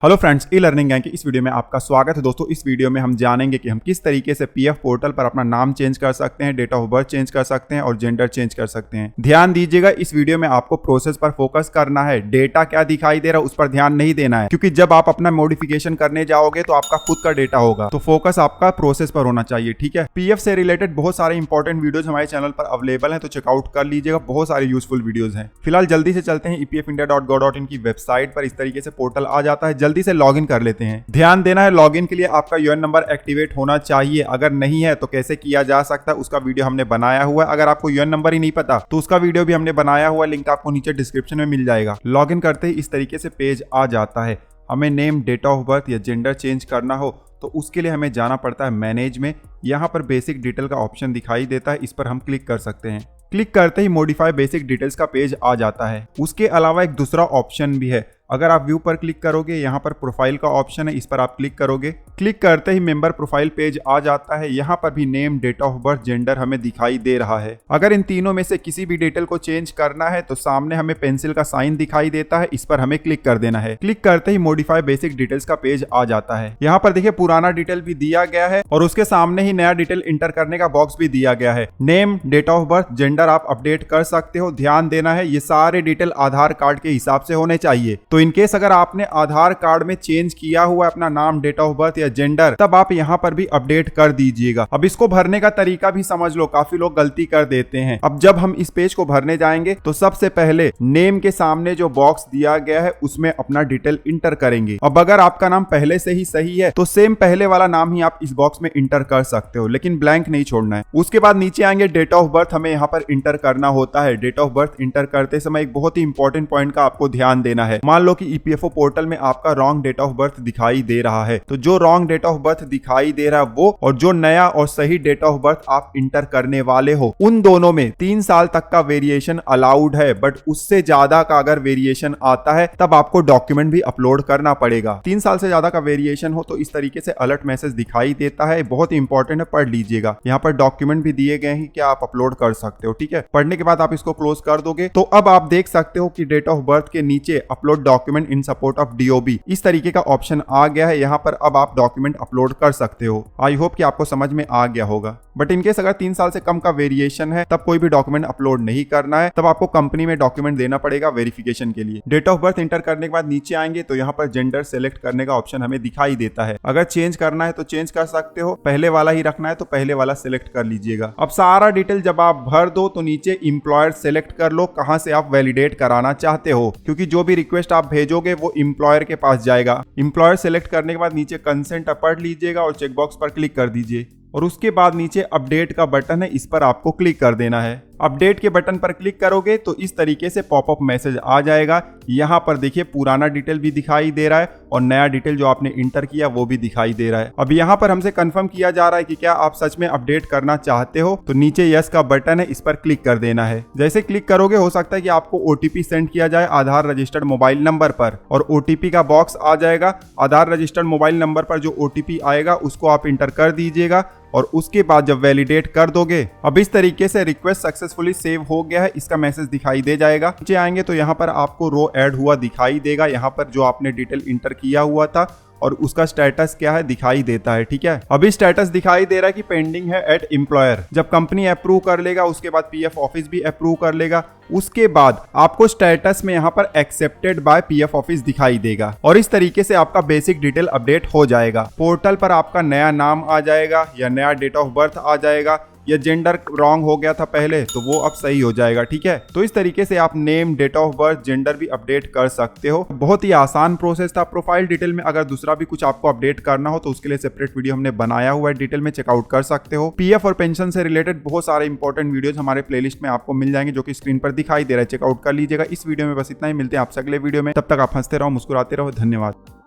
Hello friends, e learning gang की इस video में आपका स्वागत है। दोस्तों, इस वीडियो में हम जानेंगे कि हम किस तरीके से पीएफ पोर्टल पर अपना नाम चेंज कर सकते हैं, डेट ऑफ बर्थ चेंज कर सकते हैं और जेंडर चेंज कर सकते हैं। ध्यान दीजिएगा, इस वीडियो में आपको प्रोसेस पर फोकस करना है। डेटा क्या दिखाई दे रहा है उस पर ध्यान नहीं देना है, क्योंकि जब आप अपना मॉडिफिकेशन करने जाओगे तो आपका खुद का डेटा होगा, तो फोकस आपका प्रोसेस पर होना चाहिए। ठीक है, पीएफ से रिलेटेड बहुत सारे इंपॉर्टेंट वीडियोज हमारे चैनल पर अवेलेबल है, तो चेकआउट कर लीजिएगा। बहुत सारे यूजफुल वीडियोज हैं। फिलहाल जल्दी से चलते हैं epfindia.go.in की वेबसाइट पर। इस तरीके से पोर्टल आ जाता है, जल्दी से लॉग इन कर लेते हैं। ध्यान देना है, लॉगिन के लिए आपका यूएन नंबर एक्टिवेट होना चाहिए। अगर नहीं है तो कैसे किया जा सकता है उसका वीडियो हमने बनाया हुआ है। अगर आपको यूएन नंबर ही नहीं पता तो उसका वीडियो भी हमने बनाया हुआ है, लिंक आपको नीचे डिस्क्रिप्शन में मिल जाएगा। लॉगिन करते ही इस तरीके से पेज आ जाता है। हमें नेम, डेट ऑफ बर्थ या जेंडर चेंज करना हो तो उसके लिए हमें जाना पड़ता है मैनेज में। यहाँ पर बेसिक डिटेल का ऑप्शन दिखाई देता है, इस पर हम क्लिक कर सकते हैं। क्लिक करते ही मॉडिफाई बेसिक डिटेल्स का पेज आ जाता है। उसके अलावा एक दूसरा ऑप्शन भी है। अगर आप व्यू पर क्लिक करोगे, यहाँ पर प्रोफाइल का ऑप्शन है, इस पर आप क्लिक करोगे। क्लिक करते ही मेंबर प्रोफाइल पेज आ जाता है। यहाँ पर भी name, date of birth, gender हमें दिखाई दे रहा है। अगर इन तीनों में से किसी भी डिटेल को चेंज करना है तो सामने हमें पेंसिल का साइन दिखाई देता है, इस पर हमें क्लिक कर देना है। क्लिक करते ही मॉडिफाई बेसिक डिटेल्स का पेज आ जाता है। यहाँ पर देखिए पुराना डिटेल भी दिया गया है और उसके सामने ही नया डिटेल इंटर करने का बॉक्स भी दिया गया है। Name, date of birth, gender आप अपडेट कर सकते हो। ध्यान देना है, ये सारे डिटेल आधार कार्ड के हिसाब से होने चाहिए। तो इनकेस अगर आपने आधार कार्ड में चेंज किया हुआ अपना नाम, डेट ऑफ बर्थ या जेंडर, तब आप यहाँ पर भी अपडेट कर दीजिएगा। अब इसको भरने का तरीका भी समझ लो, काफी लोग गलती कर देते हैं। अब जब हम इस पेज को भरने जाएंगे तो सबसे पहले नेम के सामने जो बॉक्स दिया गया है उसमें अपना डिटेल इंटर करेंगे। अब अगर आपका नाम पहले से ही सही है तो सेम पहले वाला नाम ही आप इस बॉक्स में इंटर कर सकते हो, लेकिन ब्लैंक नहीं छोड़ना है। उसके बाद नीचे आएंगे, डेट ऑफ बर्थ हमें यहाँ पर इंटर करना होता है। डेट ऑफ बर्थ इंटर करते समय एक बहुत ही इंपॉर्टेंट पॉइंट का आपको ध्यान देना है। मान लो कि ईपीएफओ पोर्टल में आपका रॉन्ग डेट ऑफ बर्थ दिखाई दे रहा है, तो जो रॉन्ग डेट ऑफ बर्थ दिखाई दे रहा है वो और जो नया और सही डेट ऑफ बर्थ आप इंटर करने वाले हो, उन दोनों में 3 साल तक का वेरिएशन अलाउड है। बट उससे ज्यादा का अगर वेरिएशन आता है तब आपको डॉक्यूमेंट भी अपलोड करना पड़ेगा। 3 साल से ज्यादा का वेरिएशन हो तो इस तरीके से अलर्ट मैसेज दिखाई देता है, बहुत इंपॉर्टेंट है, पढ़ लीजिएगा। यहाँ पर डॉक्यूमेंट भी दिए गए हैं कि आप अपलोड कर सकते हो। ठीक है, पढ़ने के बाद आप इसको क्लोज कर दोगे तो अब आप देख सकते हो कि डेट ऑफ बर्थ के नीचे upload document in support of DOB इस तरीके का ऑप्शन आ गया है। यहाँ पर अब आप डॉक्यूमेंट अपलोड कर सकते हो। आई होप कि आपको समझ में आ गया होगा। बट इनकेस अगर 3 साल से कम का वेरिएशन है तब कोई भी डॉक्यूमेंट अपलोड नहीं करना है, तब आपको कंपनी में डॉक्यूमेंट देना पड़ेगा वेरिफिकेशन के लिए। डेट ऑफ बर्थ इंटर करने के बाद नीचे आएंगे तो यहाँ पर जेंडर सेलेक्ट करने का ऑप्शन हमें दिखाई देता है। अगर चेंज करना है तो चेंज कर सकते हो, पहले वाला ही रखना है तो पहले वाला सिलेक्ट कर लीजिएगा। अब सारा डिटेल जब आप भर दो तो नीचे एम्प्लॉयर सेलेक्ट कर लो, कहां से आप वैलिडेट कराना चाहते हो, क्योंकि जो भी रिक्वेस्ट आप भेजोगे वो एम्प्लॉयर के पास जाएगा। एम्प्लॉयर सेलेक्ट करने के बाद नीचे कंसेंट पढ़ लीजिएगा और चेकबॉक्स पर क्लिक कर दीजिए और उसके बाद नीचे अपडेट का बटन है, इस पर आपको क्लिक कर देना है। अपडेट के बटन पर क्लिक करोगे तो इस तरीके से पॉपअप मैसेज आ जाएगा। यहाँ पर देखिए पुराना डिटेल भी दिखाई दे रहा है और नया डिटेल जो आपने इंटर किया वो भी दिखाई दे रहा है। अब यहाँ पर हमसे कंफर्म किया जा रहा है कि क्या आप सच में अपडेट करना चाहते हो, तो नीचे यस का बटन है, इस पर क्लिक कर देना है। जैसे क्लिक करोगे हो सकता है कि आपको ओटीपी सेंड किया जाए आधार रजिस्टर्ड मोबाइल नंबर पर, और ओटीपी का बॉक्स आ जाएगा। आधार रजिस्टर्ड मोबाइल नंबर पर जो ओटीपी आएगा उसको आप इंटर कर दीजिएगा और उसके बाद जब वैलिडेट कर दोगे, अब इस तरीके से रिक्वेस्ट सक्सेसफुली सेव हो गया है, इसका मैसेज दिखाई दे जाएगा। नीचे आएंगे तो यहाँ पर आपको रो ऐड हुआ दिखाई देगा। यहाँ पर जो आपने डिटेल इंटर किया हुआ था और उसका स्टेटस क्या है दिखाई देता है। ठीक है, अभी स्टेटस दिखाई दे रहा है कि पेंडिंग है एट एम्प्लॉयर। जब कंपनी अप्रूव कर लेगा उसके बाद पीएफ ऑफिस भी अप्रूव कर लेगा, उसके बाद आपको स्टेटस में यहाँ पर एक्सेप्टेड बाय पीएफ ऑफिस दिखाई देगा और इस तरीके से आपका बेसिक डिटेल अपडेट हो जाएगा। पोर्टल पर आपका नया नाम आ जाएगा या नया डेट ऑफ बर्थ आ जाएगा, या जेंडर रॉन्ग हो गया था पहले तो वो अब सही हो जाएगा। ठीक है, तो इस तरीके से आप name, date of birth, gender भी अपडेट कर सकते हो। बहुत ही आसान प्रोसेस था। प्रोफाइल डिटेल में अगर दूसरा भी कुछ आपको अपडेट करना हो तो उसके लिए सेपरेट वीडियो हमने बनाया हुआ है, डिटेल में चेकआउट कर सकते हो। पीएफ और पेंशन से रिलेटेड बहुत सारे इंपॉर्टेंट वीडियोस हमारे प्लेलिस्ट में आपको मिल जाएंगे, जो कि स्क्रीन पर दिखाई दे रहा है, चेकआउट कर लीजिएगा। इस वीडियो में बस इतना ही, मिलते हैं आपसे अगले वीडियो में। तब तक आप हंसते रहो, मुस्कुराते रहो। धन्यवाद।